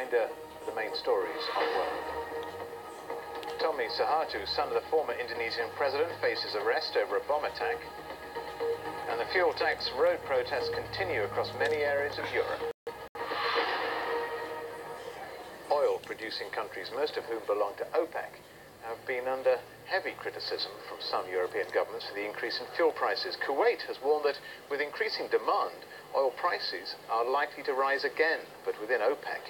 reminder of the main stories on World. Tommy Soeharto, son of the former Indonesian president, faces arrest over a bomb attack. And the fuel tax road protests continue across many areas of Europe. Oil-producing countries, most of whom belong to OPEC, have been under heavy criticism from some European governments for the increase in fuel prices. Kuwait has warned that with increasing demand, oil prices are likely to rise again. But within OPEC,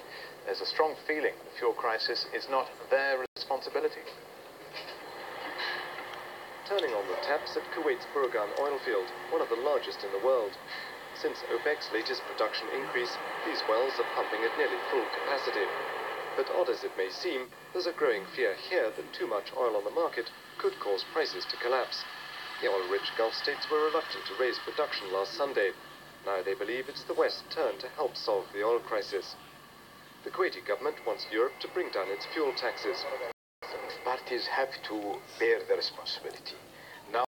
there's a strong feeling the fuel crisis is not their responsibility. Turning on the taps at Kuwait's Burgan oil field, one of the largest in the world. Since OPEC's latest production increase, these wells are pumping at nearly full capacity. But odd as it may seem, there's a growing fear here that too much oil on the market could cause prices to collapse. The oil-rich Gulf states were reluctant to raise production last Sunday. Now they believe it's the West's turn to help solve the oil crisis. The Kuwaiti government wants Europe to bring down its fuel taxes. Parties have to bear the responsibility. Now,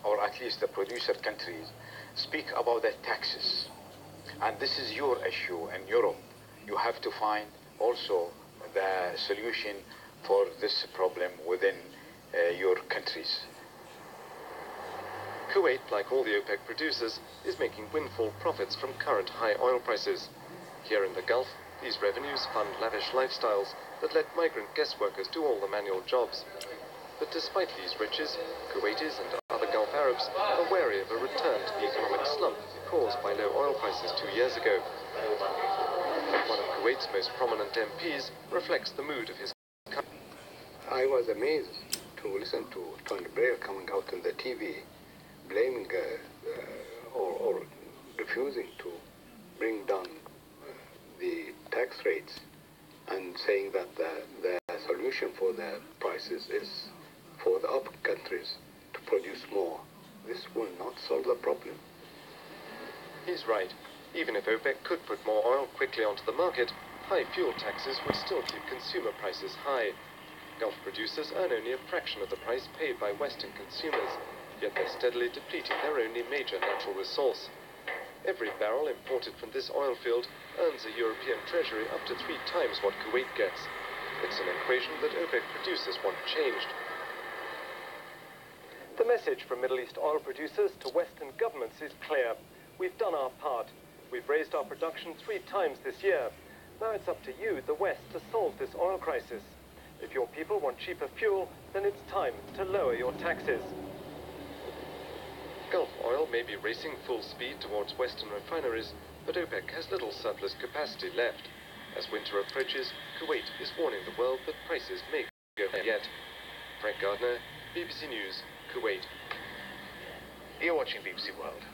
or at least the producer countries, speak about the taxes. And this is your issue in Europe. You have to find also the solution for this problem within your countries. Kuwait, like all the OPEC producers, is making windfall profits from current high oil prices. Here in the Gulf, these revenues fund lavish lifestyles that let migrant guest workers do all the manual jobs. But despite these riches, Kuwaitis and other Gulf Arabs are wary of a return to the economic slump caused by low oil prices 2 years ago. One of Kuwait's most prominent MPs reflects the mood of his country. I was amazed to listen to Tony Blair coming out on the TV, blaming or refusing to bring down the tax rates and saying that the solution for the prices is for the up countries to produce more. This will not solve the problem. He's right. Even if OPEC could put more oil quickly onto the market, high fuel taxes would still keep consumer prices high. Gulf producers earn only a fraction of the price paid by Western consumers, yet they're steadily depleting their only major natural resource. Every barrel imported from this oil field earns a European treasury up to 3 times what Kuwait gets. It's an equation that OPEC producers want changed. The message from Middle East oil producers to Western governments is clear. We've done our part. We've raised our production 3 times this year. Now it's up to you, the West, to solve this oil crisis. If your people want cheaper fuel, then it's time to lower your taxes. Gulf oil may be racing full speed towards Western refineries, but OPEC has little surplus capacity left. As winter approaches, Kuwait is warning the world that prices may go higher yet. Frank Gardner, BBC News, Kuwait. You're watching BBC World.